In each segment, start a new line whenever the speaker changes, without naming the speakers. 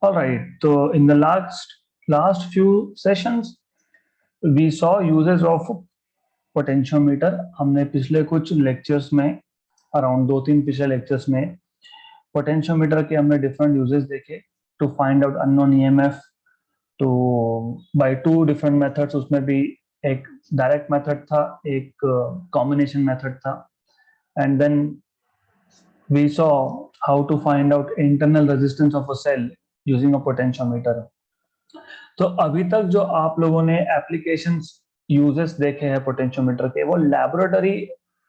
All right. So in the last few sessions, we saw uses of potentiometer. हमने पिछले कुछ lectures में, around 2-3 पिछले लेक्चर्स में पोटेंशियोमीटर के हमने डिफरेंट यूजेस देखे to find out unknown EMF, तो बाय टू डिफरेंट मेथड्स. उसमें भी एक डायरेक्ट मेथड था, एक कॉम्बिनेशन मेथड था. And then we saw how to find out internal resistance of a cell using a potentiometer. तो अभी तक जो आप लोगों ने एप्लीकेशंस यूजेस देखे हैं पोटेंशियोमीटर के, वो लैबोरेटरी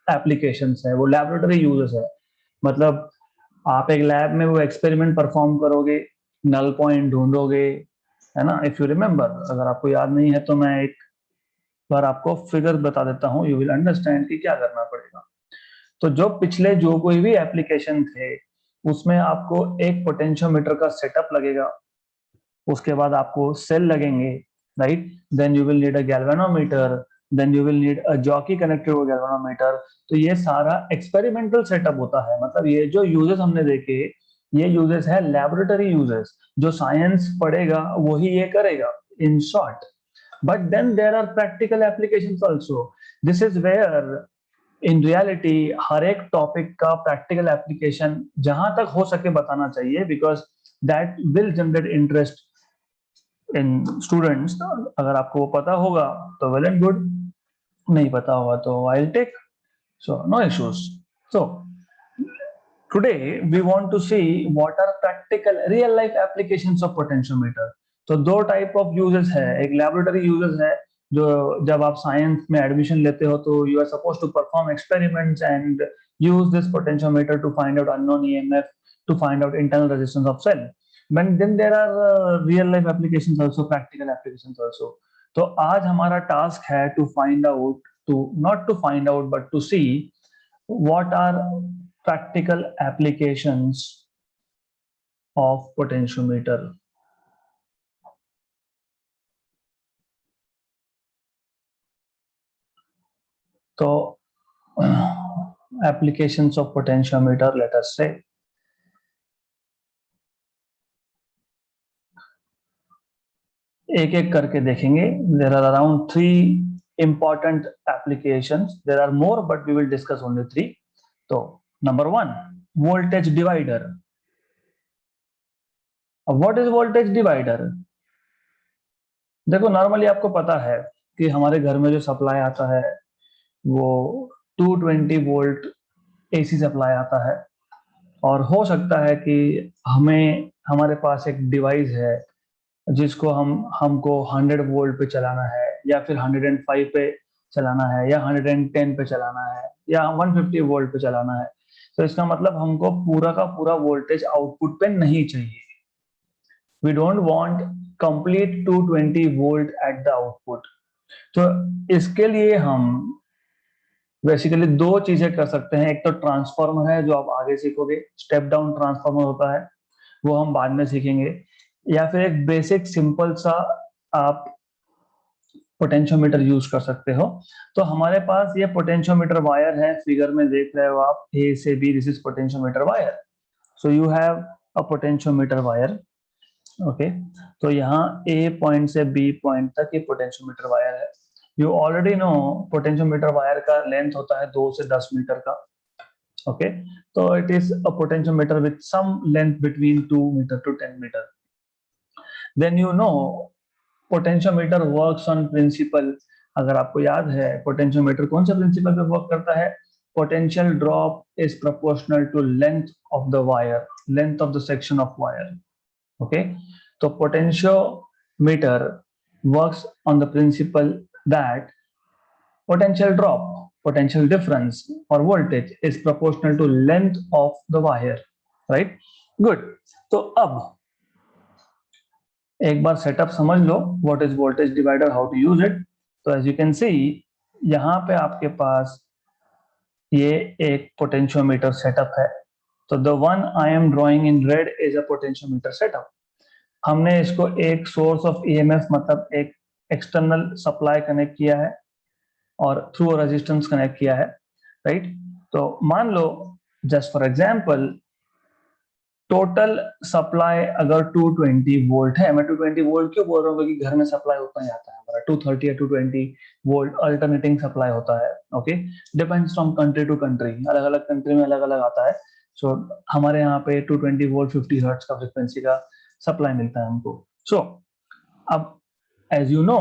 एप्लीकेशंस है, वो लैबोरेटरी यूजेस है. मतलब आप एक लैब में वो एक्सपेरिमेंट परफॉर्म करोगे, नल पॉइंट ढूंढोगे, है ना. इफ यू रिमेम्बर, अगर आपको याद नहीं है तो मैं एक बार आपको फिगर बता देता हूँ, यू विल अंडरस्टैंड कि क्या करना पड़ेगा. तो जो पिछले जो कोई भी एप्लीकेशन थे, उसमें आपको एक पोटेंशियोमीटर का सेटअप लगेगा, उसके बाद आपको सेल लगेंगे, right. Then you will need a galvanometer, then you will need a jockey connected to galvanometer. तो ये सारा एक्सपेरिमेंटल सेटअप होता है. मतलब ये जो यूजेस हमने देखे, ये यूजेस है लैबोरेटरी यूजेस. जो साइंस पढ़ेगा वही ये करेगा, in short. But then there are practical applications also. This is where in reality हर एक टॉपिक का प्रैक्टिकल एप्लीकेशन जहां तक हो सके बताना चाहिए, because that will generate interest in students. अगर आपको वो पता होगा तो वेल एंड गुड, नहीं पता होगा तो I will take, so no issues. So today we want to see what are practical real life applications of potentiometer. तो दो टाइप ऑफ यूजेस है. एक लैबोरेटरी यूजेस है, जो जब आप साइंस में एडमिशन लेते हो तो you are suppose to perform experiments and use this potentiometer to find out unknown EMF, to find out internal resistance of cell. But then there are real life applications also, practical applications also. तो आज हमारा task है to find out, to not to find out but to see what are practical applications of potentiometer. तो applications of potentiometer, let us say. एक एक करके देखेंगे. There are around 3 important applications. There are more, but we will discuss only 3. तो number 1, voltage divider. What is voltage divider? देखो, normally आपको पता है कि हमारे घर में जो सप्लाई आता है वो 220 वोल्ट एसी सप्लाई आता है. और हो सकता है कि हमारे पास एक डिवाइस है जिसको हमको 100 वोल्ट पे चलाना है, या फिर 105 पे चलाना है, या 110 पे चलाना है, या 150 वोल्ट पे चलाना है. तो इसका मतलब हमको पूरा का पूरा वोल्टेज आउटपुट पे नहीं चाहिए. We don't want complete 220 volt at the output. तो इसके लिए हम बेसिकली दो चीजें कर सकते हैं. एक तो ट्रांसफार्मर है, जो आप आगे सीखोगे, स्टेप डाउन ट्रांसफार्मर होता है, वो हम बाद में सीखेंगे. या फिर एक बेसिक सिंपल सा आप पोटेंशियोमीटर यूज कर सकते हो. तो हमारे पास ये पोटेंशियोमीटर वायर है, फिगर में देख रहे हो आप, ए से B, this is potentiometer wire. So you have a potentiometer wire. Okay, तो यहाँ ए पॉइंट से बी पॉइंट तक ये पोटेंशियोमीटर वायर है. You already know potentiometer wire का लेंथ होता है 2 से 10 मीटर का. ओके, तो it is a potentiometer with some length between 2 metre to 10 metre. Then you know potentiometer works on principle. अगर आपको याद है पोटेंशियोमीटर कौन सा प्रिंसिपल पे वर्क करता है? Potential drop is proportional to length of the wire, length of the section of wire. Okay, तो potentiometer works on the principle that potential drop, potential difference or voltage is proportional to length of the wire, right? Good. तो अब एक बार setup समझ लो, what is voltage divider, how to use it. तो as you can see, यहाँ पे आपके पास ये एक पोटेंशियोमीटर सेटअप है. तो the one I am drawing in red is a potentiometer setup. हमने इसको एक सोर्स ऑफ ईएमएफ, मतलब एक एक्सटर्नल सप्लाई कनेक्ट किया है और थ्रू रेजिस्टेंस कनेक्ट किया है, राइट. तो मान लो, just for example, total supply अगर 220 वोल्ट है, मैं 220 वोल्ट क्यों बोल रहा हूँ, क्योंकि घर में सप्लाई उतना ही आता है हमारा 230 या 220 वोल्ट अल्टरनेटिंग सप्लाई होता है। Okay, depends from country to country, अलग अलग कंट्री में अलग अलग आता है। सो हमारे यहाँ पे 220 वोल्ट 50 हर्ट्ज का फ्रिक्वेंसी का सप्लाई मिलता है हमको। सो अब एज यू नो,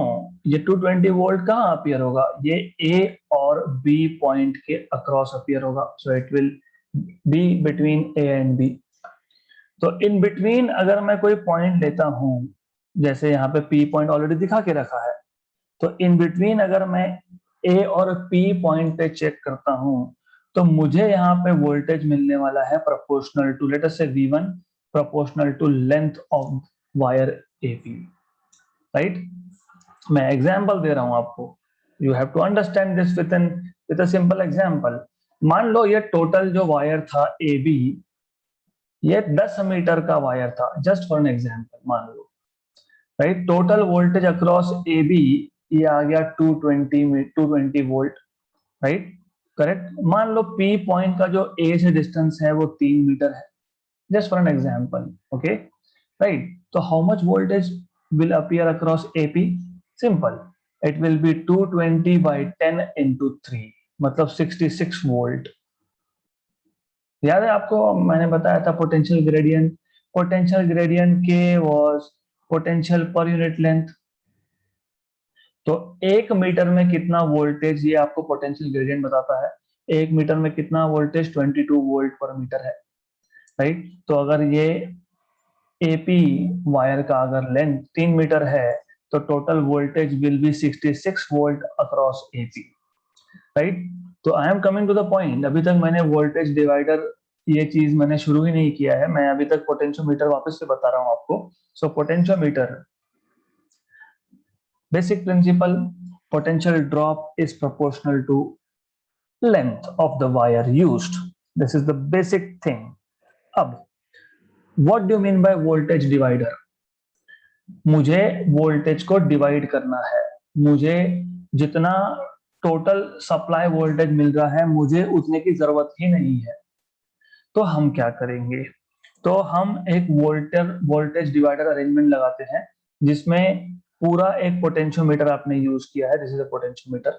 ये 220 वोल्ट कहाँ अपीयर होगा, ये ए और बी पॉइंट के अक्रॉस अपीयर होगा। So it will be between A and B. तो इन बिटवीन अगर मैं कोई पॉइंट लेता हूं, जैसे यहाँ पे पी पॉइंट ऑलरेडी दिखा के रखा है, तो इन बिटवीन अगर मैं ए और पी पॉइंट पे चेक करता हूं, तो मुझे यहाँ पे वोल्टेज मिलने वाला है proportional to, late us say V1 proportional to length of wire AP, right. मैं एग्जांपल दे रहा हूं आपको, you have to understand this with a simple example. मान लो ये टोटल जो वायर था AB, ये 10 मीटर का वायर था, जस्ट फॉर एन एग्जांपल मान लो, right. Total voltage across A B ये आ गया 220 वोल्ट, राइट, करेक्ट। मान लो पी पॉइंट का जो ए से डिस्टेंस है वो 3 मीटर है, just for an example, okay, right. तो how much voltage will appear across AP? Simple, it will be 220 by 10 into 3, मतलब 66 वोल्ट। याद है आपको मैंने बताया था पोटेंशियल ग्रेडियंट के was potential per unit length. तो 1 मीटर में कितना वोल्टेज, ये आपको पोटेंशियल ग्रेडियंट बताता है। 1 मीटर में कितना वोल्टेज, 22 वोल्ट पर मीटर है, राइट। तो अगर ये एपी वायर का अगर लेंथ 3 मीटर है, तो total voltage will be 66 volt across AP, right. तो I am coming to the point, अभी तक मैंने वोल्टेज डिवाइडर ये चीज मैंने शुरू ही नहीं किया है, मैं अभी तक पोटेंशियोमीटर वापस से बता रहा हूं आपको। So potentiometer basic principle, potential drop is proportional to length of the wire used. This is the basic thing. अब what do you mean by voltage divider? मुझे वोल्टेज को डिवाइड करना है, मुझे जितना टोटल सप्लाई वोल्टेज मिल रहा है मुझे उतने की जरूरत ही नहीं है। तो हम क्या करेंगे, तो हम एक वोल्टेज डिवाइडर अरेंजमेंट लगाते हैं, जिसमें पूरा एक पोटेंशियोमीटर आपने यूज किया है, this is a potentiometer,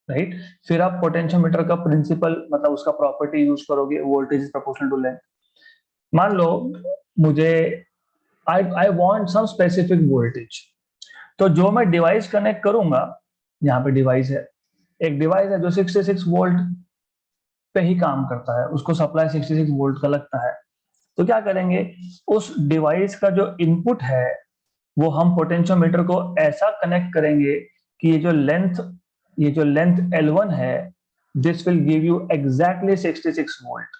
right. फिर आप पोटेंशियोमीटर का प्रिंसिपल मतलब उसका प्रॉपर्टी यूज करोगे, voltage is proportional to length. मान लो मुझे I want some specific voltage, तो जो मैं डिवाइस कनेक्ट करूंगा, यहाँ पे डिवाइस है, एक डिवाइस है जो 66 वोल्ट पे ही काम करता है, उसको सप्लाई 66 वोल्ट का लगता है। तो क्या करेंगे, उस डिवाइस का जो इनपुट है वो हम पोटेंशियोमीटर को ऐसा कनेक्ट करेंगे कि ये जो लेंथ L1 है, this will give you exactly 66 volt.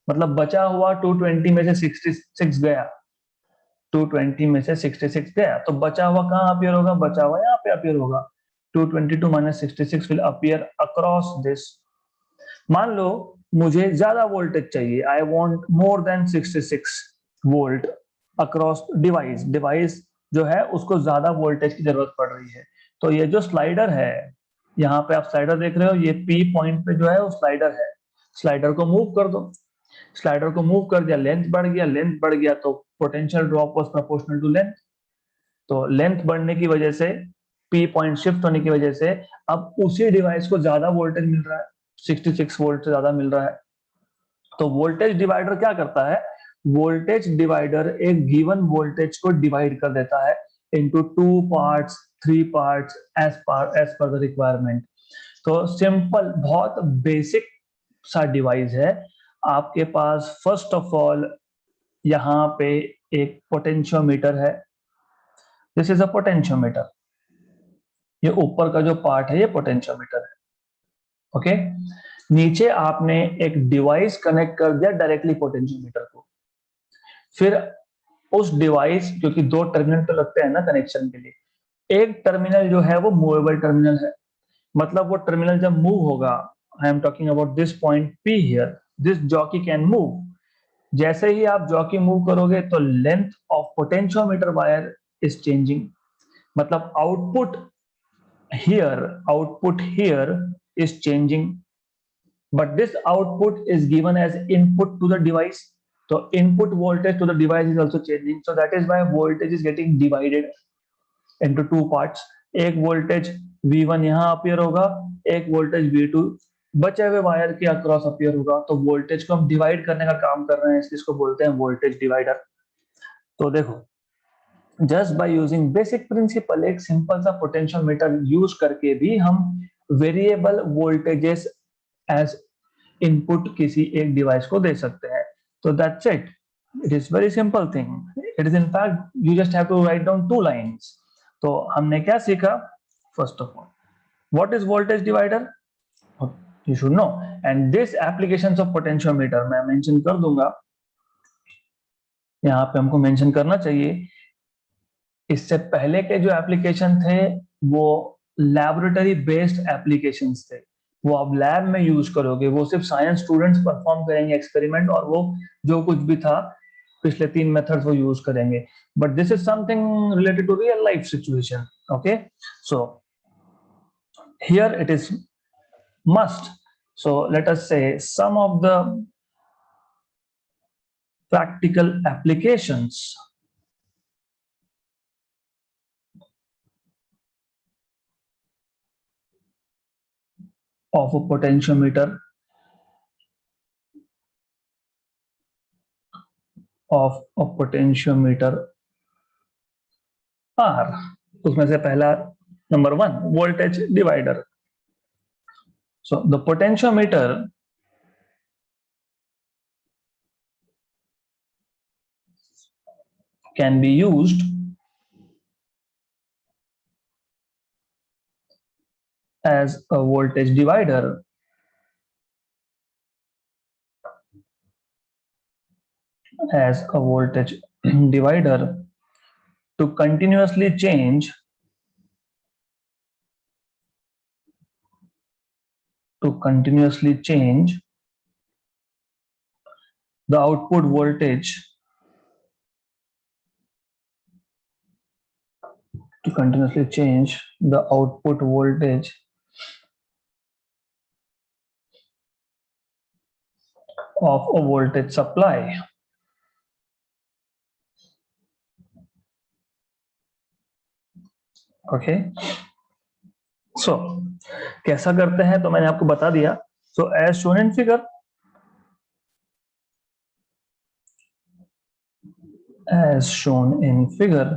मतलब बचा हुआ 220 में से 66 गया, 220 में से 66 गया, तो बचा हुआ कहाँ अपीयर होगा, बचा हुआ यहाँ पे अपीयर होगा। 222 minus 66 will appear across this. मान लो मुझे ज्यादा वोल्टेज चाहिए, I want more than 66 volt across device जो है उसको ज्यादा वोल्टेज की जरूरत पड़ रही है। तो ये जो स्लाइडर है, यहाँ पे आप स्लाइडर देख रहे हो, ये पी पॉइंट पे जो है वो स्लाइडर है, स्लाइडर को मूव कर दो, स्लाइडर को मूव कर दिया, लेंथ बढ़ गया तो potential drop was proportional to length. तो लेंथ बढ़ने की वजह से, पी पॉइंट शिफ्ट होने की वजह से अब उसी डिवाइस को ज्यादा वोल्टेज मिल रहा है, 66 वोल्ट से ज्यादा मिल रहा है। तो वोल्टेज डिवाइडर क्या करता है, वोल्टेज डिवाइडर एक गिवन वोल्टेज को डिवाइड कर देता है into 2 parts 3 parts as per the requirement. तो सिंपल बहुत बेसिक सा डिवाइस है। आपके पास फर्स्ट ऑफ ऑल यहाँ पे एक पोटेंशियोमीटर है, दिस इज अ पोटेंशियोमीटर, ये ऊपर का जो पार्ट है ये पोटेंशियोमीटर है, ओके। नीचे आपने एक डिवाइस कनेक्ट कर दिया डायरेक्टली पोटेंशियोमीटर को। फिर उस डिवाइस, क्योंकि 2 टर्मिनल तो लगते हैं ना कनेक्शन के लिए, एक टर्मिनल जो है वो मूवेबल टर्मिनल है, मतलब वो टर्मिनल जब मूव होगा, I am talking about this point P here, this jockey can move. जैसे ही आप जॉकी मूव करोगे तो length of potentiometer wire is changing, मतलब output here is changing, but this output is given as input to the device। तो input voltage to the device is also changing, so that is why voltage is getting divided into two parts. एक voltage V1 यहाँ appear होगा, एक voltage V2 बचे हुए wire के across appear होगा। तो वोल्टेज को हम डिवाइड करने का काम कर रहे हैं, इसलिए इसको बोलते हैं वोल्टेज डिवाइडर। तो देखो, just by using basic principle, एक सिंपल सा पोटेंशियोमीटर यूज करके भी हम वेरिएबल वोल्टेजेस एज इनपुट किसी एक डिवाइस को दे सकते हैं। तो that's it, it is very simple thing. It is in fact you just have to write down two lines. तो हमने क्या सीखा? First of all, what is voltage divider, you should know, and this applications of potentiometer मैं mention कर दूंगा, यहाँ पे हमको मेंशन करना चाहिए। इससे पहले के जो एप्लीकेशन थे वो लैबोरेटरी बेस्ड एप्लीकेशंस थे, वो आप लैब में यूज करोगे, वो सिर्फ साइंस स्टूडेंट्स परफॉर्म करेंगे एक्सपेरिमेंट, और वो जो कुछ भी था पिछले 3 मेथड्स वो यूज करेंगे। But this is something related to real life situation. Okay, so here it is must. So let us say some of the practical applications of a potentiometer are, उसमें से पहला number 1 voltage divider. So the potentiometer can be used as a voltage divider to continuously change the output voltage of a voltage supply. Okay, so कैसा करते हैं तो मैंने आपको बता दिया। So as shown in figure,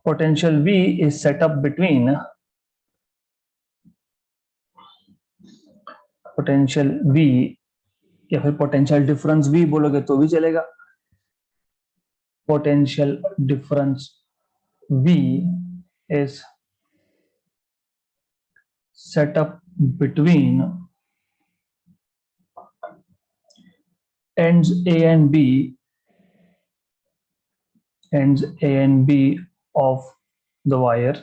potential V is set up between potential V, या फिर पोटेंशियल डिफरेंस V बोलोगे तो भी चलेगा। potential difference V is set up between ends A and B of the wire,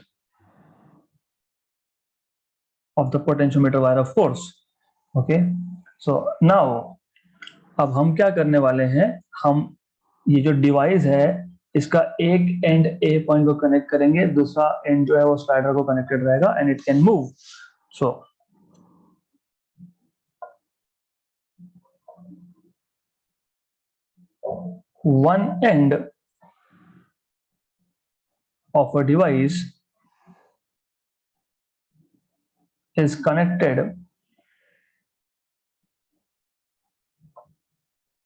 of the potentiometer wire, of course. Okay, so now अब हम क्या करने वाले हैं, हम ये जो डिवाइस है इसका एक एंड ए पॉइंट को कनेक्ट करेंगे, दूसरा एंड जो है वो स्लाइडर को कनेक्टेड रहेगा, and it can move. So one end of a device is connected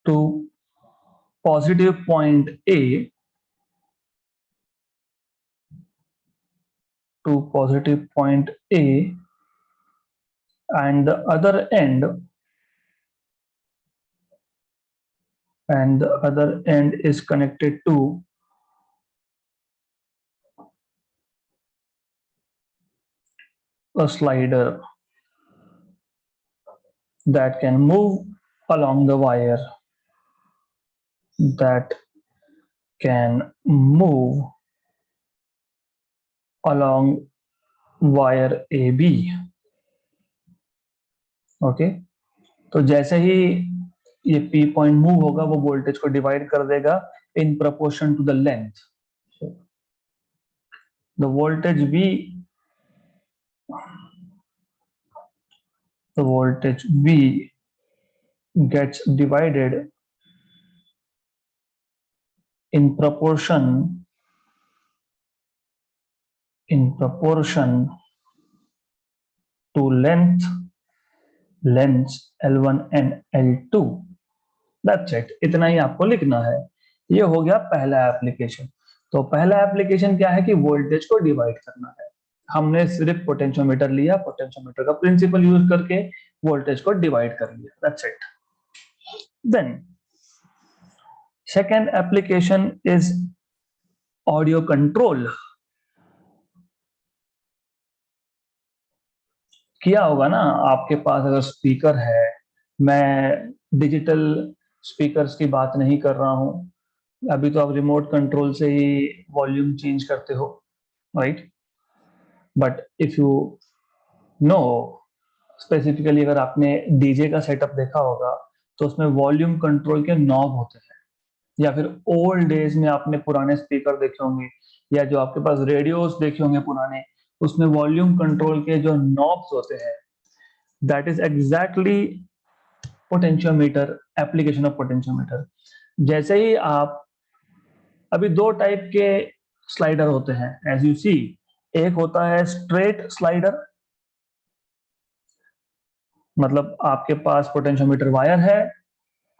to positive point A, and the other end is connected to a slider that can move along the wire, AB. Okay, तो जैसे ही ये P point move होगा वो voltage को divide कर देगा in proportion to the length. The voltage V gets divided in proportion to lengths L1 and L2. That's it. इतना ही आपको लिखना है। ये हो गया पहला एप्लीकेशन। तो पहला एप्लीकेशन क्या है कि वोल्टेज को डिवाइड करना है। हमने सिर्फ पोटेंशियोमीटर लिया, पोटेंशियोमीटर का प्रिंसिपल यूज करके वोल्टेज को डिवाइड कर लिया। That's it. Then second application is audio control. किया होगा ना, आपके पास अगर स्पीकर है, मैं डिजिटल स्पीकर्स की बात नहीं कर रहा हूं, अभी तो आप रिमोट कंट्रोल से ही वॉल्यूम चेंज करते हो, right? But if you know specifically, अगर आपने डीजे का सेटअप देखा होगा तो उसमें वॉल्यूम कंट्रोल के नॉब होते हैं, या फिर ओल्ड डेज में आपने पुराने स्पीकर देखे होंगे, या जो आपके पास रेडियोस देखे होंगे पुराने, उसमें वॉल्यूम कंट्रोल के जो नॉब्स होते हैं, that is exactly potentiometer, application of potentiometer. जैसे ही आप, अभी दो टाइप के स्लाइडर होते हैं एज यू सी। एक होता है स्ट्रेट स्लाइडर, मतलब आपके पास पोटेंशियोमीटर वायर है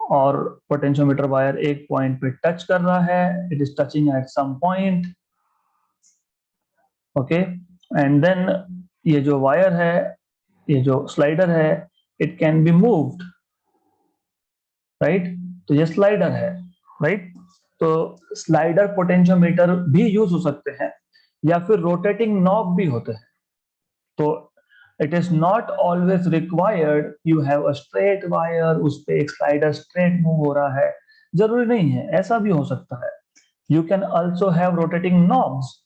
और पोटेंशियोमीटर वायर एक पॉइंट पे टच कर रहा है, it is touching at some point, okay. And then ये जो वायर है, ये जो स्लाइडर है, it can be moved, right? तो ये स्लाइडर है, राइट? तो स्लाइडर पोटेंशियोमीटर भी यूज हो सकते हैं, या फिर रोटेटिंग नॉब भी होते हैं। तो it is not always required you have a straight wire, उस पे एक स्लाइडर स्ट्रेट मूव हो रहा है, जरूरी नहीं है, ऐसा भी हो सकता है। You can also have rotating knobs.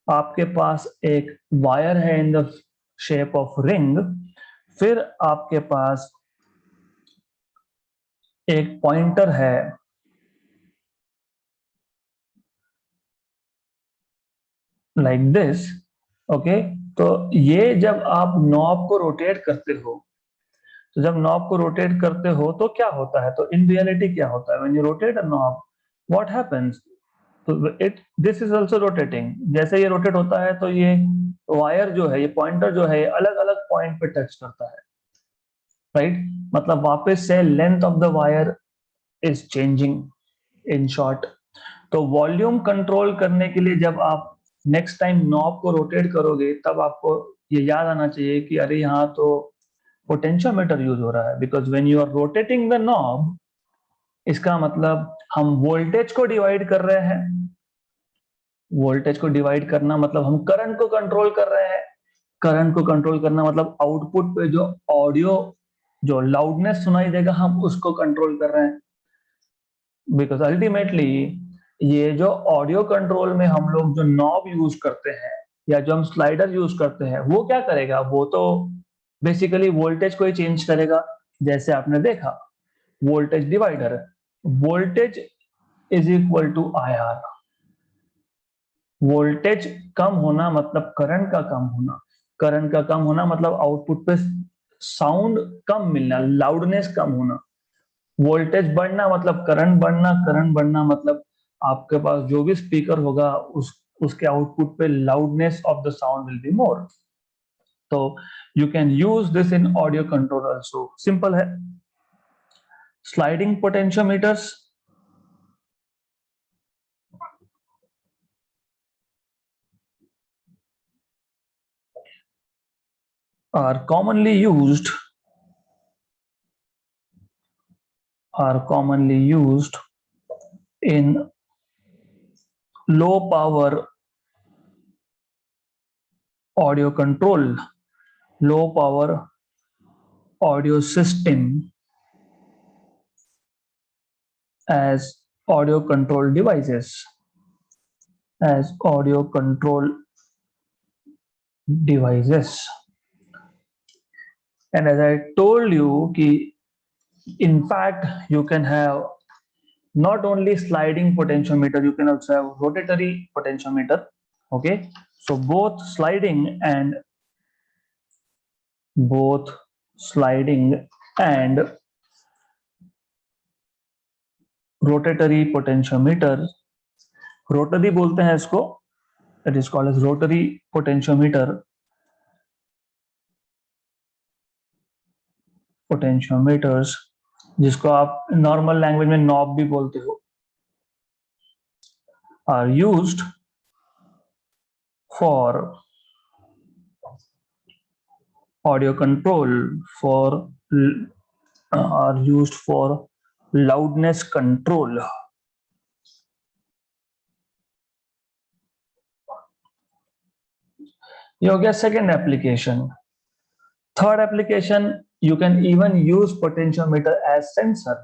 आपके पास एक वायर है in the shape of ring, फिर आपके पास एक पॉइंटर है, लाइक दिस, ओके। तो ये जब आप नॉब को रोटेट करते हो, तो जब नॉब को रोटेट करते हो तो क्या होता है, तो इन रियलिटी क्या होता है, when you rotate a knob what happens, तो it this is also rotating. जैसे ये रोटेट होता है तो ये वायर जो है, ये पॉइंटर जो है, अलग अलग पॉइंट पे टच करता है, राइट? मतलब वापस से length of the wire is changing, in short. तो वॉल्यूम कंट्रोल करने के लिए जब आप नेक्स्ट टाइम नॉब को रोटेट करोगे, तब आपको ये याद आना चाहिए कि अरे यहाँ तो पोटेंशियोमीटर यूज हो रहा है, because when you are rotating the knob, इसका मतलब हम वोल्टेज को डिवाइड कर रहे हैं। वोल्टेज को डिवाइड करना मतलब हम करंट को कंट्रोल कर रहे हैं। करंट को कंट्रोल करना मतलब आउटपुट पे जो ऑडियो, जो लाउडनेस सुनाई देगा, हम उसको कंट्रोल कर रहे हैं। बिकॉज अल्टीमेटली ये जो ऑडियो कंट्रोल में हम लोग जो नॉब यूज करते हैं, या जो हम स्लाइडर यूज करते हैं, वो क्या करेगा, वो तो बेसिकली वोल्टेज को ही चेंज करेगा। जैसे आपने देखा voltage divider, voltage is equal to IR। Voltage कम होना मतलब करंट का कम होना, करंट का कम होना मतलब आउटपुट पे साउंड कम मिलना, लाउडनेस कम होना। वोल्टेज बढ़ना मतलब करंट बढ़ना, करंट बढ़ना मतलब आपके पास जो भी स्पीकर होगा उसके आउटपुट पे loudness of the sound will be more. तो you can use this in audio control also. Simple है। Sliding potentiometers are commonly used in low power audio control, low power audio system as audio control devices, as audio control devices. And as I told you, in fact, you can have not only sliding potentiometer, you can also have rotatory potentiometer. Okay, so both sliding and rotatory potentiometer, rotary बोलते हैं इसको, it is called as rotary potentiometer, potentiometers, जिसको आप normal language में knob भी बोलते हो, are used for audio control, for are used for loudness control. ये हो गया second application. Third application, you can even use potentiometer as sensor.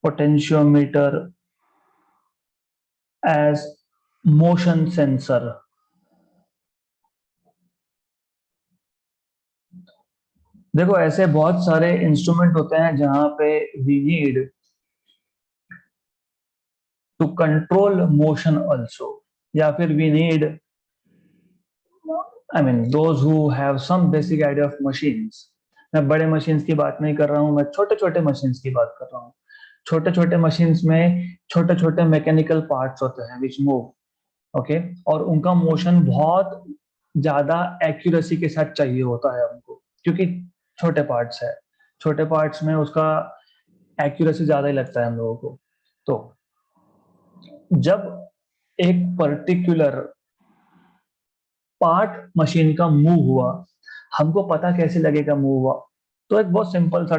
Potentiometer as motion sensor. देखो ऐसे बहुत सारे इंस्ट्रूमेंट होते हैं जहां पे we need to control motion also, या फिर we need, I mean those who have some basic idea of machines. मैं बड़े मशीन्स की बात नहीं कर रहा हूँ, मैं छोटे छोटे मशीन्स की बात कर रहा हूँ. छोटे छोटे मशीन्स में छोटे छोटे मैकेनिकल पार्ट्स होते हैं विच मूव, ओके, और उनका मोशन बहुत ज्यादा एक्यूरेसी के साथ चाहिए होता है हमको, क्योंकि छोटे पार्ट्स है, छोटे पार्ट्स में उसका एक्यूरेसी ज्यादा ही लगता है हम लोगों को. तो जब एक पर्टिकुलर पार्ट मशीन का मूव हुआ, हमको पता कैसे लगेगा मूव हुआ? तो एक बहुत सिंपल सा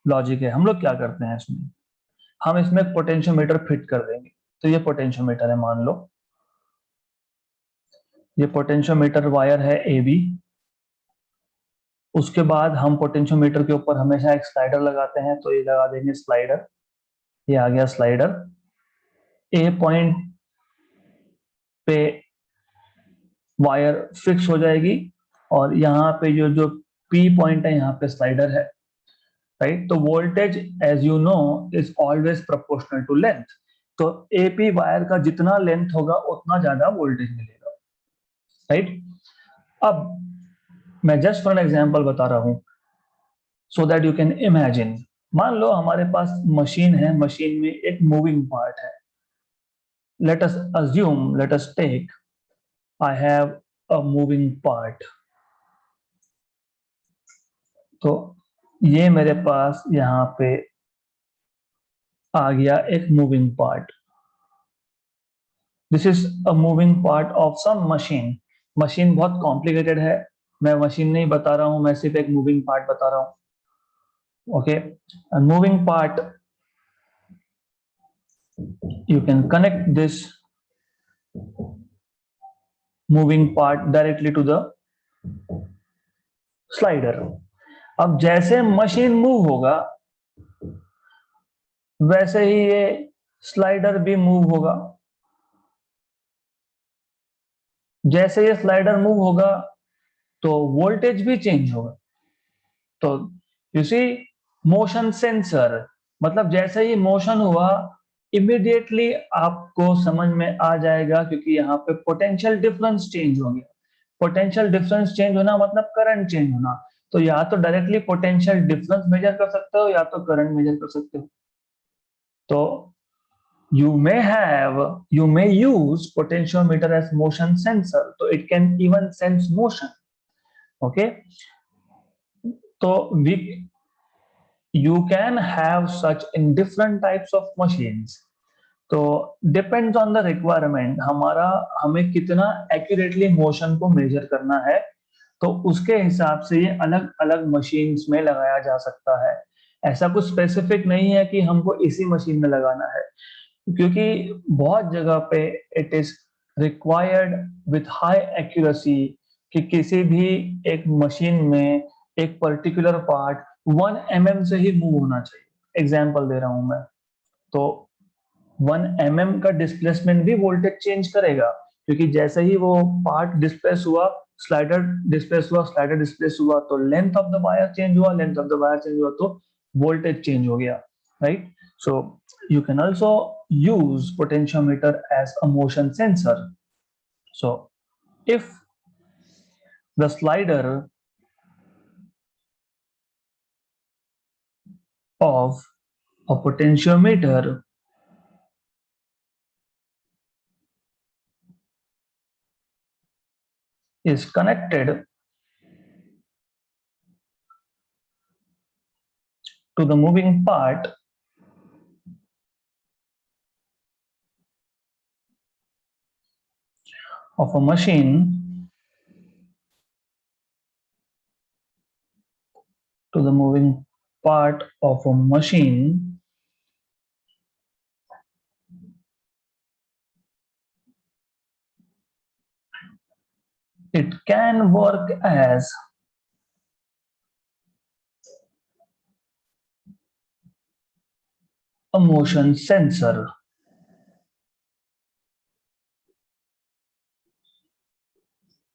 लॉजिक है. हम लोग क्या करते हैं इसमें, हम इसमें एक पोटेंशियोमीटर फिट कर देंगे. तो ये पोटेंशियोमीटर है, मान लो ये पोटेंशियोमीटर वायर है ए बी. उसके बाद हम पोटेंशियोमीटर के ऊपर हमेशा एक स्लाइडर लगाते हैं, तो ये लगा देंगे स्लाइडर. ये आ गया स्लाइडर. ए पॉइंट पे वायर फिक्स हो जाएगी, और यहाँ पे जो जो पी पॉइंट है यहाँ पे स्लाइडर है, राइट. तो voltage as you know is always proportional to length. तो एपी वायर का जितना लेंथ होगा उतना ज्यादा वोल्टेज मिलेगा, राइट. अब मैं जस्ट फॉर एन एग्जांपल बता रहा हूं so that you can imagine. मान लो हमारे पास मशीन है, मशीन में एक मूविंग पार्ट है. Let us assume, let us take, I have a moving part. तो ये मेरे पास यहाँ पे आ गया एक moving part. This is a moving part of some machine. Machine बहुत कॉम्प्लिकेटेड है, मैं मशीन नहीं बता रहा हूं, मैं सिर्फ एक मूविंग पार्ट बता रहा हूं, okay. Moving part, you can connect this moving part directly to the slider. अब जैसे मशीन मूव होगा वैसे ही ये स्लाइडर भी मूव होगा. जैसे ये स्लाइडर मूव होगा तो वोल्टेज भी चेंज होगा. तो यू सी, मोशन सेंसर मतलब जैसे ही मोशन हुआ इमीडिएटली आपको समझ में आ जाएगा, क्योंकि यहाँ पे पोटेंशियल डिफरेंस चेंज हो गया. पोटेंशियल डिफरेंस चेंज होना मतलब करंट चेंज होना. तो या तो डायरेक्टली पोटेंशियल डिफरेंस मेजर कर सकते हो या तो करंट मेजर कर सकते हो. तो you may use potentiometer as motion sensor, so it can even sense motion, okay. So you can have such in different types of machines. तो डिपेंड्स ऑन द रिक्वायरमेंट, हमारा हमें कितना एक्यूरेटली मोशन को major करना है, तो उसके हिसाब से ये अलग अलग मशीन्स में लगाया जा सकता है. ऐसा कुछ स्पेसिफिक नहीं है कि हमको इसी मशीन में लगाना है, क्योंकि बहुत जगह पे it is required with high accuracy कि किसी भी एक मशीन में एक पर्टिकुलर पार्ट 1 mm से ही मूव होना चाहिए. एग्जाम्पल दे रहा हूं मैं. तो 1 mm का डिस्प्लेसमेंट भी वोल्टेज चेंज करेगा, क्योंकि जैसे ही वो पार्ट डिस्प्लेस हुआ, स्लाइडर डिस्प्लेस हुआ, स्लाइडर डिस्प्लेस हुआ, तो length of the wire change हुआ, length of the wire change हुआ तो वोल्टेज चेंज हो गया, right. So you can also use potentiometer as a motion sensor. So if the slider of A potentiometer is connected to the moving part of a machine to the moving part of a machine it can work as a motion sensor.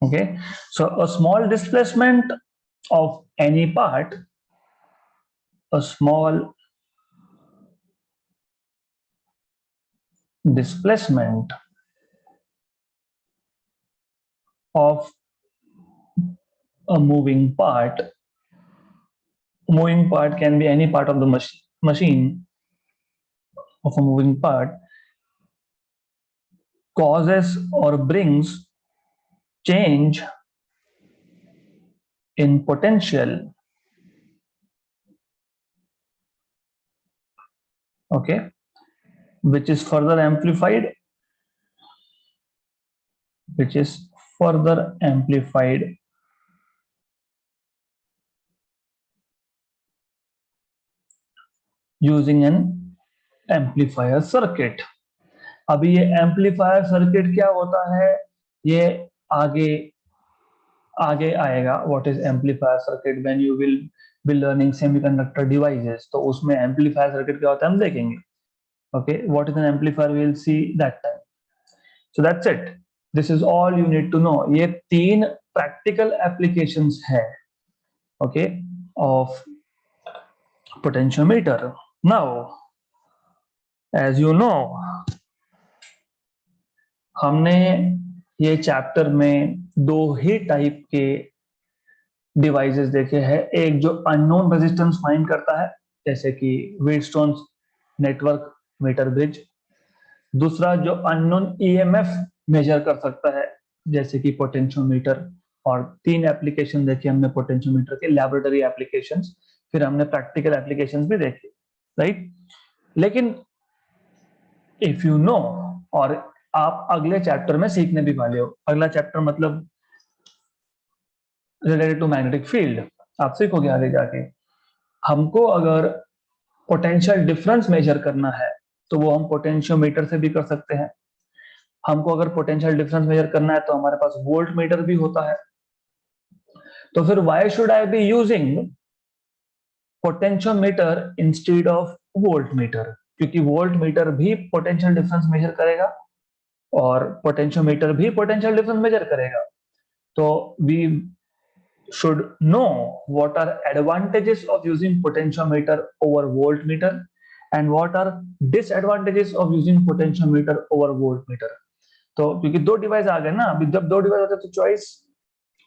Okay, so a small displacement of any part, a small displacement of a moving part. Moving part can be any part of the machine of a moving part, causes or brings change in potential. Okay, which is further amplified, which is further amplified using an amplifier circuit. अभी ये amplifier circuit क्या होता है, ये आगे आगे आएगा. What is amplifier circuit when you will be learning semiconductor devices, तो उसमें एम्पलीफायर सर्किट क्या होता है हम देखेंगे. Okay, what is an amplifier we will see that time. So that's it, this is all you need to know. ये 3 practical applications है, okay, of potentiometer. Now as you know, हमने ये chapter में 2 ही टाइप के devices देखे हैं. एक जो अननोन रेजिस्टेंस फाइंड करता है, जैसे कि व्हीटस्टोन नेटवर्क मीटर ब्रिज. दूसरा जो अननोन ईएमएफ मेजर कर सकता है, जैसे कि पोटेंशियोमीटर. और 3 एप्लीकेशन देखे हमने पोटेंशियोमीटर के, लैबोरेटरी एप्लीकेशंस, फिर हमने प्रैक्टिकल एप्लीकेशंस भी देखे, राइट. लेकिन इफ यू नो, और आप अगले चैप्टर में सीखने भी वाले हो, अगला चैप्टर मतलब रिलेटेड टू मैग्नेटिक फील्ड, आप सीखोगे आगे जाके. हमको अगर पोटेंशियल डिफरेंस मेजर करना है तो वो हम पोटेंशियोमीटर से भी कर सकते हैं. हमको अगर पोटेंशियल डिफरेंस मेजर करना है तो हमारे पास वोल्ट मीटर भी होता है. तो फिर why should I B using potentiometer instead of volt meter, क्योंकि वोल्ट मीटर भी पोटेंशियल डिफरेंस मेजर करेगा और पोटेंशियोमीटर भी पोटेंशियल डिफरेंस मेजर करेगा. तो we should know what are advantages of using potentiometer over voltmeter and what are disadvantages of using potentiometer over voltmeter. तो क्योंकि 2 device आ गए ना, अभी जब 2 डिवाइस होते तो चॉइस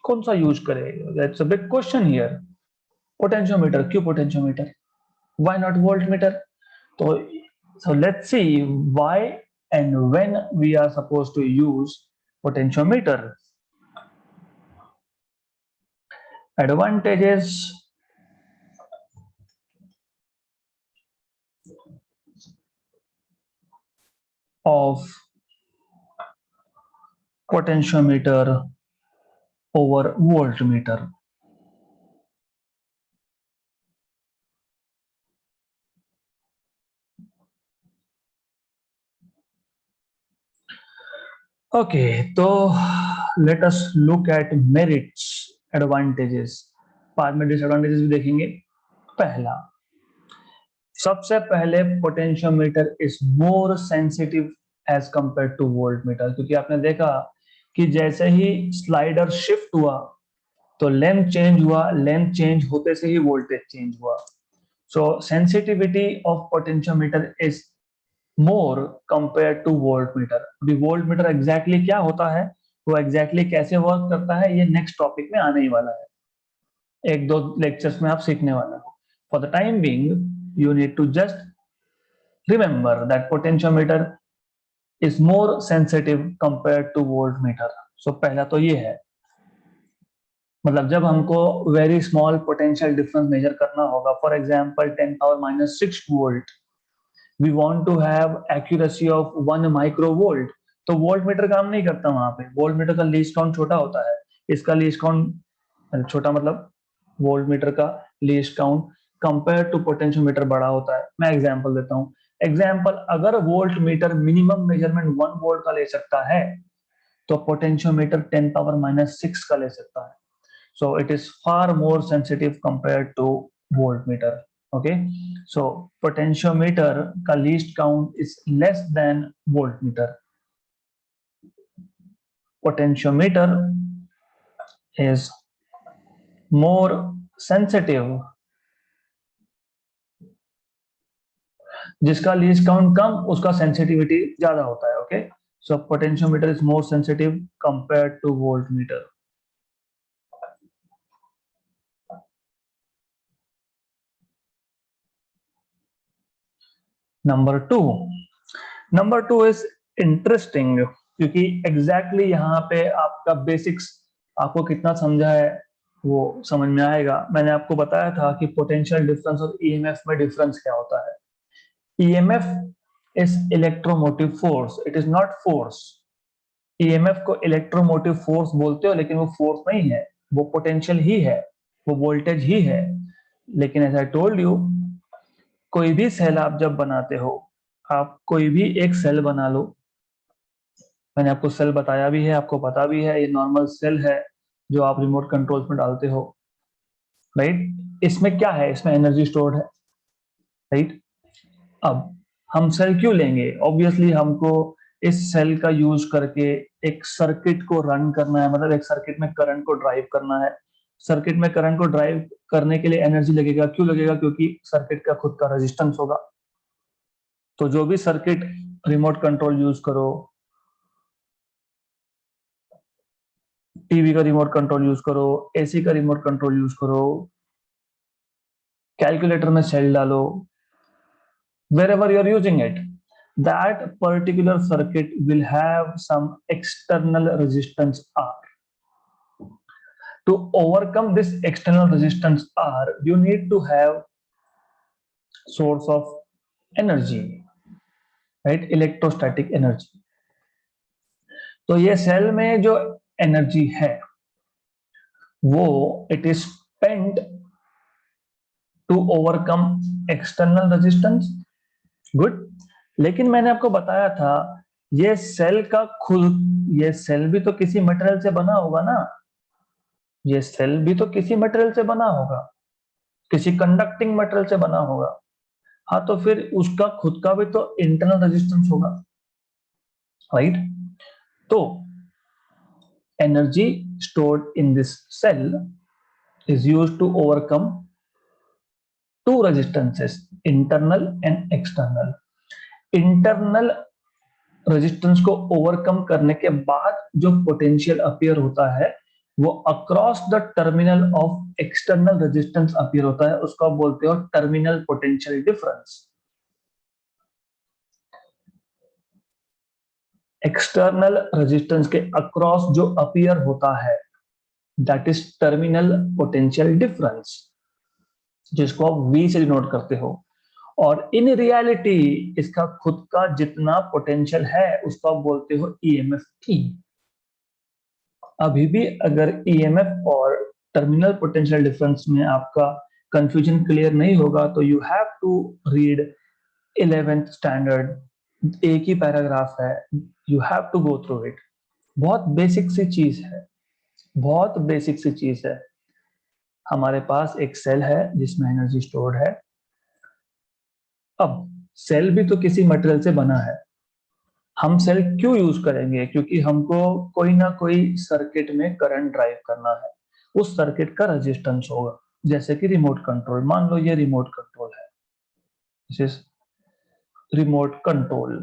कौन सा यूज करे, that's a big question here. Potentiometer, क्यों पोटेंशियोमीटर, व्हाई नॉट वोल्टमीटर? तो so let's see why and when we are supposed to use potentiometer. Advantages of potentiometer over voltmeter. Okay, तो let us look at merits, advantages. बाद में disadvantages भी देखेंगे. पहला, सबसे पहले potentiometer is more sensitive as compare to voltmeter, क्योंकि आपने देखा कि जैसे ही स्लाइडर शिफ्ट हुआ तो लेंथ चेंज हुआ, लेंथ चेंज होते से ही वोल्टेज चेंज हुआ. So sensitivity of potentiometer is more compare to voltmeter. अभी वोल्टमीटर एग्जैक्टली क्या होता है, वो एग्जैक्टली कैसे वर्क करता है, ये नेक्स्ट टॉपिक में आने ही वाला है, 1-2 लेक्चर्स में आप सीखने वाला हो. For the time being you need to just Remember that potentiometer is more sensitive compared to voltmeter. So पहला तो ये है, मतलब जब हमको very small potential difference measure करना होगा, for example 10⁻⁻⁶ volt, we want to have accuracy of 1 microvolt, तो वोल्टमीटर काम नहीं करता वहां पे, वोल्टमीटर का लीस्ट काउंट छोटा होता है, इसका लीस्ट काउंट छोटा मतलब वोल्टमीटर का least count compare to potentiometer बड़ा होता है। मैं एग्जांपल देता हूँ, एग्जांपल अगर वोल्टमीटर मिनिमम मेजरमेंट 1 वोल्ट का ले सकता है तो पोटेंशियोमीटर 10⁻⁻⁶ का ले सकता है। So it is far more sensitive compared to voltmeter. Okay, so potentiometer का least count is less than voltmeter. Potentiometer is more sensitive, जिसका least count कम उसका sensitivity ज्यादा होता है। Okay, so potentiometer is more sensitive compared to voltmeter. Number two is interesting, क्योंकि exactly यहाँ पे आपका बेसिक्स आपको कितना समझा है वो समझ में आएगा। मैंने आपको बताया था कि पोटेंशियल डिफरेंस और ईएमएफ में डिफरेंस क्या होता है। EMF is electromotive force, it is not force. EMF को इलेक्ट्रोमोटिव फोर्स बोलते हो, लेकिन वो फोर्स नहीं है, वो पोटेंशियल ही है, वो वोल्टेज ही है। लेकिन एज आई टोल्ड यू, कोई भी सेल आप जब बनाते हो, आप कोई भी एक सेल बना लो, मैंने आपको सेल बताया भी है, आपको पता भी है, ये नॉर्मल सेल है जो आप रिमोट कंट्रोल्स में डालते हो, राइट। इसमें क्या है, इसमें एनर्जी स्टोर्ड है, राइट। अब हम सेल क्यों लेंगे, ऑब्वियसली हमको इस सेल का यूज करके एक सर्किट को रन करना है, मतलब एक सर्किट में करंट को ड्राइव करना है। सर्किट में करंट को ड्राइव करने के लिए एनर्जी लगेगा, क्यों लगेगा, क्योंकि सर्किट का खुद का रेजिस्टेंस होगा। तो जो भी सर्किट रिमोट कंट्रोल यूज करो, टीवी का रिमोट कंट्रोल यूज करो, एसी का रिमोट कंट्रोल यूज करो, कैलकुलेटर में सेल डालो, wherever you are using it, that particular circuit will have some external resistance R. To overcome this external resistance R, you need to have source of energy, right? Electrostatic energy. तो ये cell में जो energy है वो it is spent to overcome external resistance. Good. लेकिन मैंने आपको बताया था ये सेल का खुद, ये सेल भी तो किसी मटेरियल से बना होगा ना, ये सेल भी तो किसी मटेरियल से बना होगा, किसी कंडक्टिंग मटेरियल से बना होगा। हाँ, तो फिर उसका खुद का भी तो इंटरनल रेजिस्टेंस होगा, राइट। तो energy stored in this cell is used to overcome two resistances, internal and external. Internal resistance को ओवरकम करने के बाद जो पोटेंशियल अपीयर होता है वो across the terminal of external resistance appear होता है, उसको बोलते हो terminal potential difference. External resistance के अक्रॉस जो अपीयर होता है that is terminal potential difference, जिसको आप V से डिनोट करते हो। और इन रियलिटी इसका खुद का जितना पोटेंशियल है उसको आप बोलते हो ईएमएफ T। अभी भी अगर ईएमएफ और टर्मिनल पोटेंशियल डिफरेंस में आपका कंफ्यूजन क्लियर नहीं होगा तो you have to read 11th standard, एक ही पैराग्राफ है, you have to go through it. बहुत बेसिक सी चीज है, बहुत बेसिक सी चीज है। हमारे पास एक सेल है जिसमें एनर्जी स्टोर्ड है। अब सेल भी तो किसी मटेरियल से बना है, हम सेल क्यों यूज करेंगे, क्योंकि हमको कोई ना कोई सर्किट में करंट ड्राइव करना है, उस सर्किट का रेजिस्टेंस होगा। जैसे कि रिमोट कंट्रोल, मान लो ये रिमोट कंट्रोल है, this is remote control,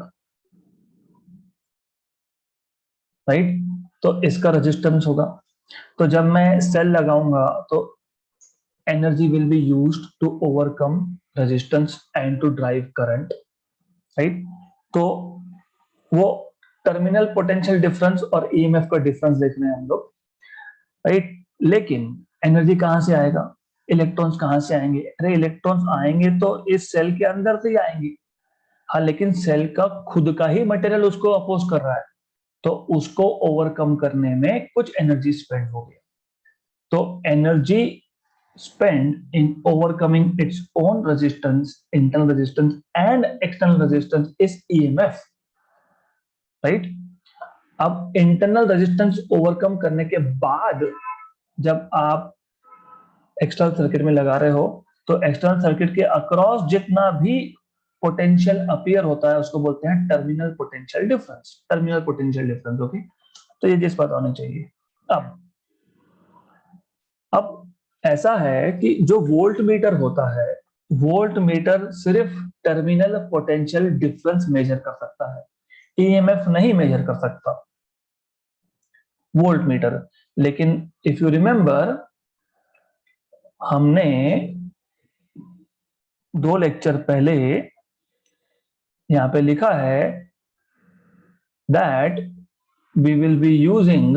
right. तो इसका रेजिस्टेंस होगा, तो जब मैं सेल लगाऊंगा तो energy will be used to overcome resistance and to drive current. Right. तो वो टर्मिनल पोटेंशियल डिफरेंस और ईएमएफ का डिफरेंस देख रहे हैं हम लोग, राइट। लेकिन एनर्जी कहां से आएगा, इलेक्ट्रॉन्स कहां से आएंगे, अरे इलेक्ट्रॉन्स आएंगे तो इस सेल के अंदर से ही आएंगे। हाँ, लेकिन सेल का खुद का ही मटेरियल उसको अपोज कर रहा है, तो उसको ओवरकम करने में कुछ एनर्जी स्पेंड हो गया। तो energy spent in overcoming its own resistance, internal resistance and external resistance is EMF, right? अब इंटरनल रेजिस्टेंस ओवरकम करने के बाद जब आप एक्सटर्नल सर्किट में लगा रहे हो, तो एक्सटर्नल सर्किट के अक्रॉस जितना भी पोटेंशियल अपीयर होता है उसको बोलते हैं terminal potential difference. Terminal potential difference, okay. तो ये चीज पता होनी चाहिए। अब ऐसा है कि जो वोल्ट मीटर होता है, वोल्ट मीटर सिर्फ टर्मिनल पोटेंशियल डिफरेंस मेजर कर सकता है, ईएमएफ नहीं मेजर कर सकता वोल्ट मीटर। लेकिन इफ यू रिमेंबर, हमने 2 लेक्चर पहले यहां पे लिखा है that we will be using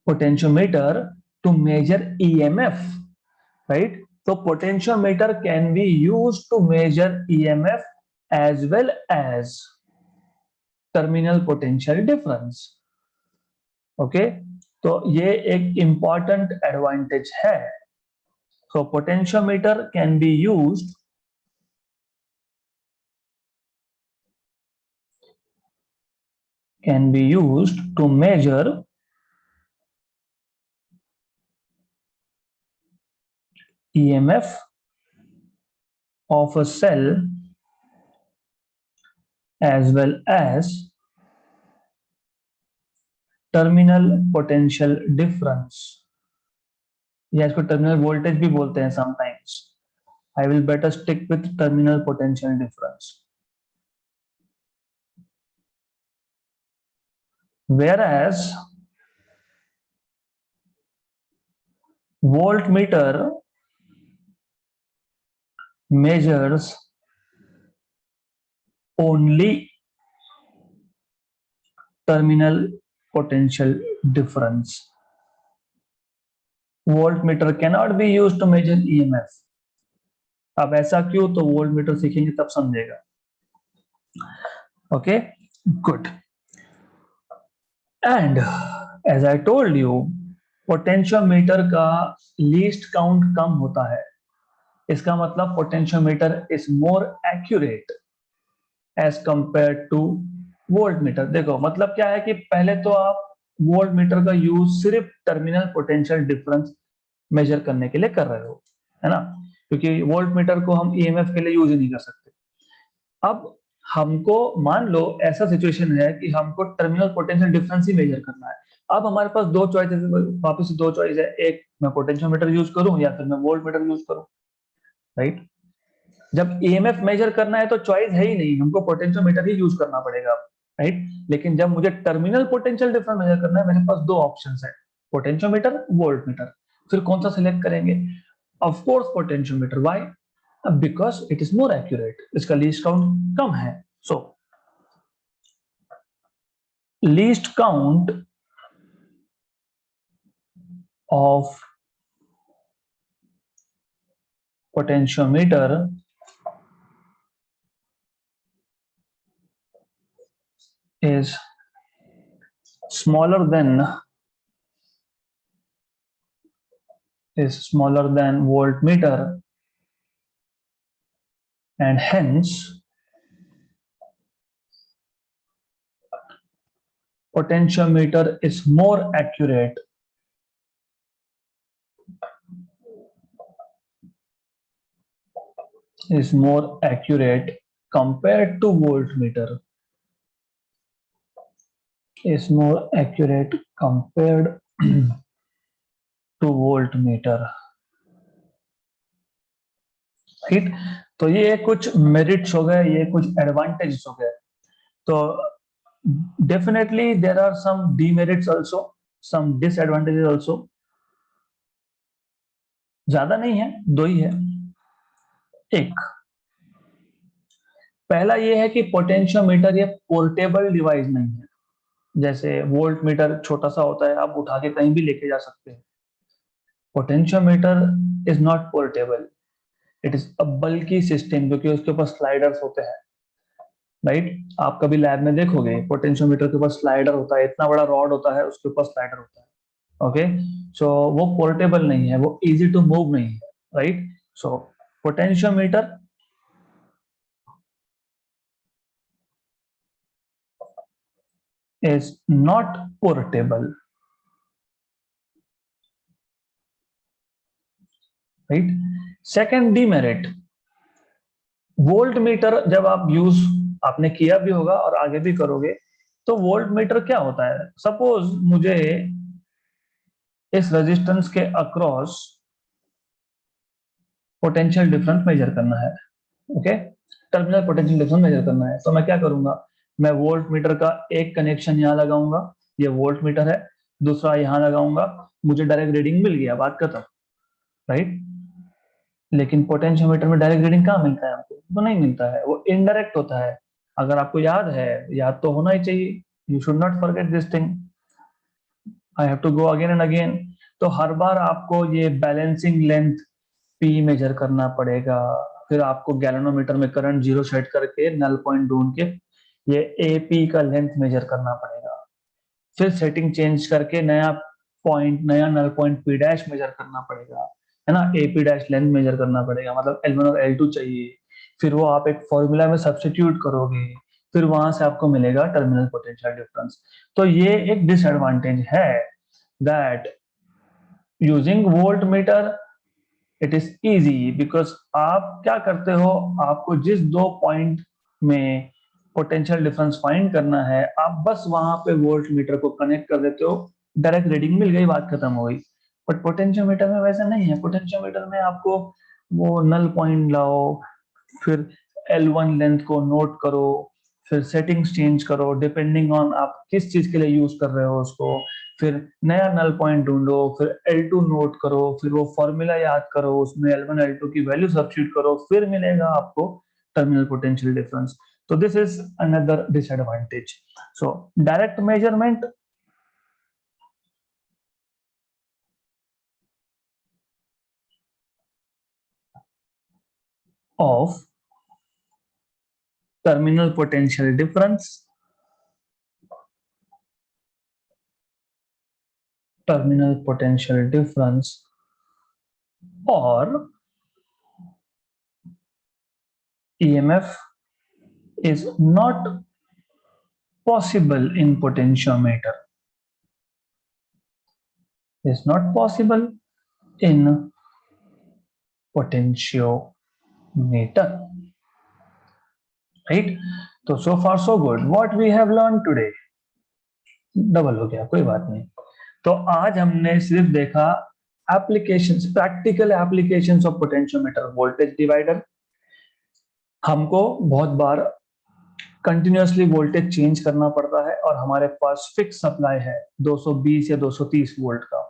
potentiometer to measure EMF, right? So potentiometer can be used to measure EMF as well as terminal potential difference. Okay? तो ये एक important advantage है। So potentiometer can be used to measure EMF of a cell as well as terminal potential difference, या इसको terminal voltage भी बोलते हैं sometimes. I will better stick with terminal potential difference. Whereas voltmeter measures only terminal potential difference. Voltmeter cannot be used to measure EMF. अब ऐसा क्यों, तो voltmeter सीखेंगे तब समझेगा। Okay, good. And as I told you, potentiometer का least count कम होता है। इसका मतलब potentiometer is more accurate as compare to voltmeter. देखो मतलब क्या है कि पहले तो आप वोल्टमीटर का यूज सिर्फ टर्मिनल पोटेंशियल डिफरेंस मेजर करने के लिए कर रहे हो, है ना, क्योंकि वोल्टमीटर को हम ईएमएफ के लिए यूज ही नहीं कर सकते। अब हमको मान लो ऐसा सिचुएशन है कि हमको टर्मिनल पोटेंशियल डिफरेंस ही मेजर करना है। अब हमारे पास 2 चॉइसेस, वापस से 2 चॉइस है, एक मैं पोटेंशियोमीटर यूज करूं या फिर मैं वोल्टमीटर यूज करूं, राइट। जब ईएमएफ मेजर करना है तो चॉइस है ही नहीं, हमको पोटेंशियोमीटर ही यूज करना पड़ेगा, राइट। लेकिन जब मुझे टर्मिनल पोटेंशियल डिफरेंस मेजर करना है, मेरे पास 2 ऑप्शंस है, पोटेंशियोमीटर, वोल्टमीटर। फिर कौन सा सिलेक्ट करेंगे? Of course potentiometer. Why? Because it is more accurate, इसका लीस्ट काउंट कम है। So least count of potentiometer is smaller than voltmeter, and hence potentiometer is more accurate compared to voltmeter, is more accurate compared to voltmeter, right. तो ये कुछ merits हो गए, ये कुछ एडवांटेजेस हो गए। तो definitely there are some demerits also, some disadvantages also. ज्यादा नहीं है, 2 ही है। एक, पहला ये है कि पोटेंशियोमीटर ये पोर्टेबल डिवाइस नहीं है। जैसे वोल्ट मीटर छोटा सा होता है, आप उठा के कहीं भी लेके जा सकते हैं। Potentiometer is not portable, it is a bulky system, क्योंकि उसके ऊपर स्लाइडर्स होते हैं। राइट, आप कभी लैब में देखोगे पोटेंशियोमीटर के ऊपर स्लाइडर होता है, इतना बड़ा रॉड होता है, उसके ऊपर स्लाइडर होता है। ओके, सो वो पोर्टेबल नहीं है, वो इजी टू मूव नहीं है। Right, so potentiometer is not portable. Right, second demerit, volt meter जब आप यूज आपने किया भी होगा और आगे भी करोगे, तो वोल्ट मीटर क्या होता है? सपोज मुझे इस रेजिस्टेंस के अक्रॉस पोटेंशियल डिफरेंस मेजर करना है। Okay, terminal potential difference measure करना है, तो मैं क्या करूंगा? मैं वोल्ट मीटर का एक कनेक्शन यहाँ लगाऊंगा, ये वोल्ट मीटर है, दूसरा यहाँ लगाऊंगा, मुझे डायरेक्ट रीडिंग मिल गया, बात खत्म। राइट, लेकिन पोटेंशियोमीटर में डायरेक्ट रीडिंग कहाँ मिलता है हमको? तो नहीं मिलता है, वो इनडायरेक्ट होता है। अगर आपको याद है, याद तो होना ही चाहिए, you should not forget this thing, I have to go again and again. तो हर बार आपको ये बैलेंसिंग लेंथ पी मेजर करना पड़ेगा, फिर आपको गैल्वेनोमीटर में करंट जीरो सेट करके नल पॉइंट ढूंढ के ये ए पी का लेंथ मेजर करना पड़ेगा, फिर सेटिंग चेंज करके नया पॉइंट, नया null point P dash measure करना पड़ेगा, है ना, A P dash length measure करना पड़ेगा, मतलब L1 और L2 चाहिए। फिर वो आप एक फॉर्मूला में सब्स्टिट्यूट करोगे, फिर वहां से आपको मिलेगा टर्मिनल पोटेंशियल डिफरेंस। तो ये एक डिसएडवांटेज है, that using volt meter it is easy, because आप क्या करते हो, आपको जिस दो पॉइंट में पोटेंशियल डिफरेंस फाइंड करना है, आप बस वहां पे वोल्ट मीटर को कनेक्ट कर देते हो, डायरेक्ट रीडिंग मिल गई, बात खत्म हो गई। बट पोटेंशियोमीटर में वैसा नहीं है, पोटेंशियोमीटर में आपको वो नल पॉइंट लाओ, फिर L1 लेंथ को नोट करो, फिर सेटिंग्स चेंज करो डिपेंडिंग ऑन आप किस चीज के लिए यूज कर रहे हो उसको, फिर नया नल पॉइंट ढूंढो, फिर L2 नोट करो, फिर वो फॉर्मूला याद करो, उसमें L1 L2 की वैल्यू सब्स्टिट्यूट करो, फिर मिलेगा आपको टर्मिनल पोटेंशियल डिफरेंस। तो this is another disadvantage. So direct measurement of terminal potential difference, or EMF is not possible in potentiometer, is not possible in potentiometer. Right, तो so far so good, what we have learned today, double हो गया, कोई बात नहीं। तो आज हमने सिर्फ देखा applications, practical applications of potentiometer, voltage divider. हमको बहुत बार कंटिन्यूअसली वोल्टेज चेंज करना पड़ता है और हमारे पास फिक्स सप्लाई है 220 या 230 वोल्ट का,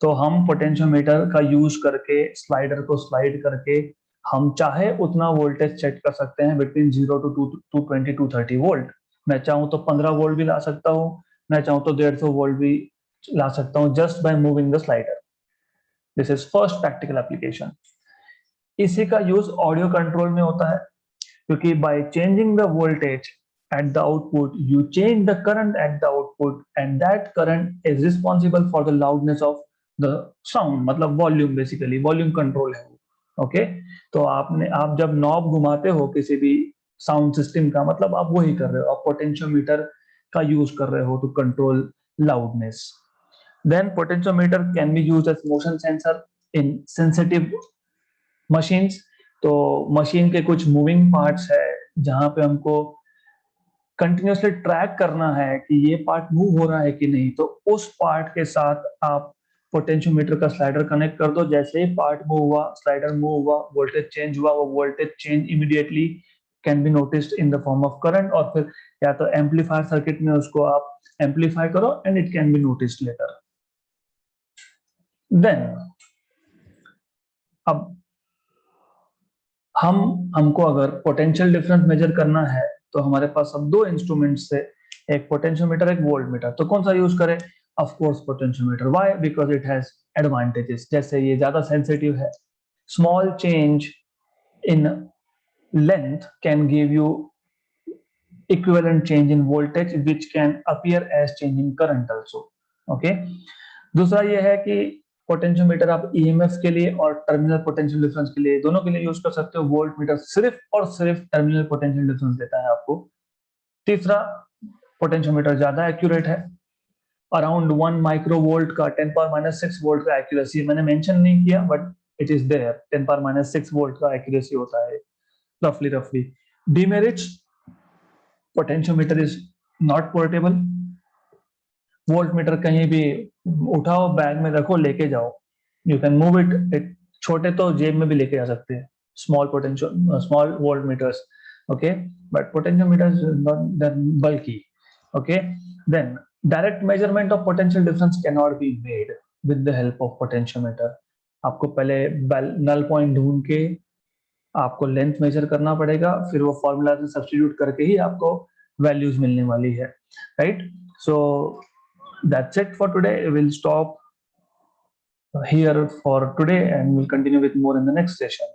तो हम पोटेंशियोमीटर का यूज करके स्लाइडर को स्लाइड करके हम चाहे उतना वोल्टेज सेट कर सकते हैं बिटवीन 0 टू 220-230 वोल्ट। मैं चाहूँ तो 15 वोल्ट भी ला सकता हूँ, मैं चाहूँ तो 150 वोल्ट भी ला सकता हूँ, just by moving the slider. This is first practical application. इसी का यूज ऑडियो कंट्रोल में होता है, क्योंकि by changing the voltage at the output you change the current at the output, and that current is responsible for the loudness of the sound, मतलब volume, basically volume control है वो। Okay, तो आप जब नॉब घुमाते हो किसी भी साउंड सिस्टम का, मतलब आप वही कर रहे हो, आप पोटेंशियोमीटर का यूज कर रहे हो to control loudness. Then potentiometer can be used as motion sensor in sensitive machines. तो मशीन के कुछ मूविंग पार्ट्स है जहां पे हमको कंटिन्यूसली ट्रैक करना है कि ये पार्ट मूव हो रहा है कि नहीं, तो उस पार्ट के साथ आप पोटेंशियोमीटर का स्लाइडर कनेक्ट कर दो, जैसे ही पार्ट मूव हुआ, स्लाइडर मूव हुआ, वोल्टेज चेंज हुआ, वो voltage change immediately can be noticed in the form of current, और फिर या तो एम्पलीफायर सर्किट में उसको आप एम्पलीफाई करो and it can be noticed later. Then अब हमको अगर पोटेंशियल डिफरेंस मेजर करना है तो हमारे पास अब दो इंस्ट्रूमेंट्स थे, एक पोटेंशियोमीटर एक वोल्टमीटर। तो कौन सा यूज करें? Of course potentiometer. Why? Because it has advantages. जैसे ये ज्यादा सेंसिटिव है, small change in length can give you equivalent change in voltage which can appear as change in current also. Okay. दूसरा ये है कि पोटेंशियोमीटर आप ईएमएफ के लिए और टर्मिनल पोटेंशियल डिफरेंस के लिए, दोनों के लिए यूज कर सकते हो। वोल्ट मीटर सिर्फ और सिर्फ टर्मिनल पोटेंशियल डिफरेंस देता है आपको। तीसरा, पोटेंशियोमीटर ज्यादा एक्यूरेट है, अराउंड 1 माइक्रोवोल्ट का 10⁻⁶ वोल्ट का एक्यूरेसी मैंने मेंशन नहीं किया, but it is there. 10⁻⁶ volt का एक्यूरेसी होता है रफली। Demerits, potentiometer is not portable. Voltmeter कहीं भी उठाओ, बैग में रखो, लेके जाओ, यू कैन मूव इट। छोटे तो जेब में भी लेके जा सकते हैं, small volt meters. Okay, but potentiometer not बल्कि। Okay, then direct measurement of potential difference can not be made with the help of potentiometer. आपको पहले नल पॉइंट ढूंढ के आपको लेंथ मेजर करना पड़ेगा, फिर वो फॉर्मूला से सब्स्टिट्यूट करके ही आपको वैल्यूज मिलने वाली है, right? So that's it for today. We'll stop here for today and we'll continue with more in the next session.